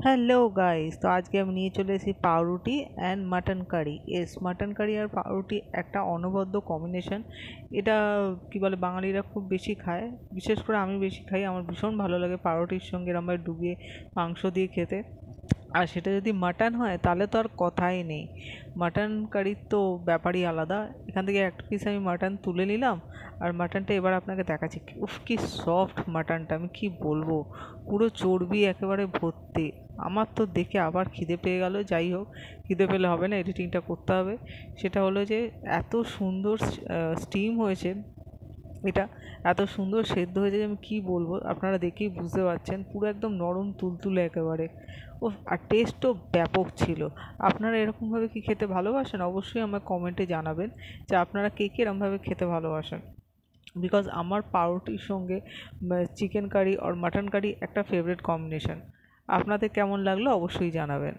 Hello guys, তো আজকে আমি নিয়ে চলে এসেছি পাউরুটি and mutton curry. Mutton curry আর পাউরুটি একটা অনবদ্য কম্বিনেশন। এটা কি বলে, বাঙালিরা খুব বেশি খায়, বিশেষ করে আমি বেশি খাই। আমার ভীষণ ভালো লাগে পাউরুটির সঙ্গে এরমভাবে ডুবিয়ে মাংস দিয়ে খেতে। আর সেটা যদি মাটন হয় তাহলে তো আর কথাই নেই। মাটন কারির তো ব্যাপারই আলাদা। এখান থেকে একটা পিস আমি মাটন তুলে নিলাম, আর মাটনটা এবার আপনাকে দেখাচ্ছি। উফ, কি সফট মাটনটা, আমি কি বলবো, পুরো চর্বি একেবারে ভর্তি। আমার তো দেখে আবার খিদে পেয়ে গেল। যাই হোক, খিদে পেলে হবে না, এডিটিংটা করতে হবে। সেটা হলো যে এত সুন্দর স্টিম হয়েছে এটা, এত সুন্দর সেদ্ধ হয়েছে যে আমি কী বলবো, আপনারা দেখেই বুঝতে পারছেন। পুরো একদম নরম তুলতুলে একেবারে। ও, আর টেস্টও ব্যাপক ছিল। আপনারা এরকমভাবে কি খেতে ভালোবাসেন? অবশ্যই আমার কমেন্টে জানাবেন যে আপনারা কে কে এরকমভাবে খেতে ভালোবাসেন। বিকজ আমার পাউরুটির সঙ্গে চিকেন কারি আর মাটন কারি একটা ফেভারিট কম্বিনেশন। আপনাদের কেমন লাগলো অবশ্যই জানাবেন।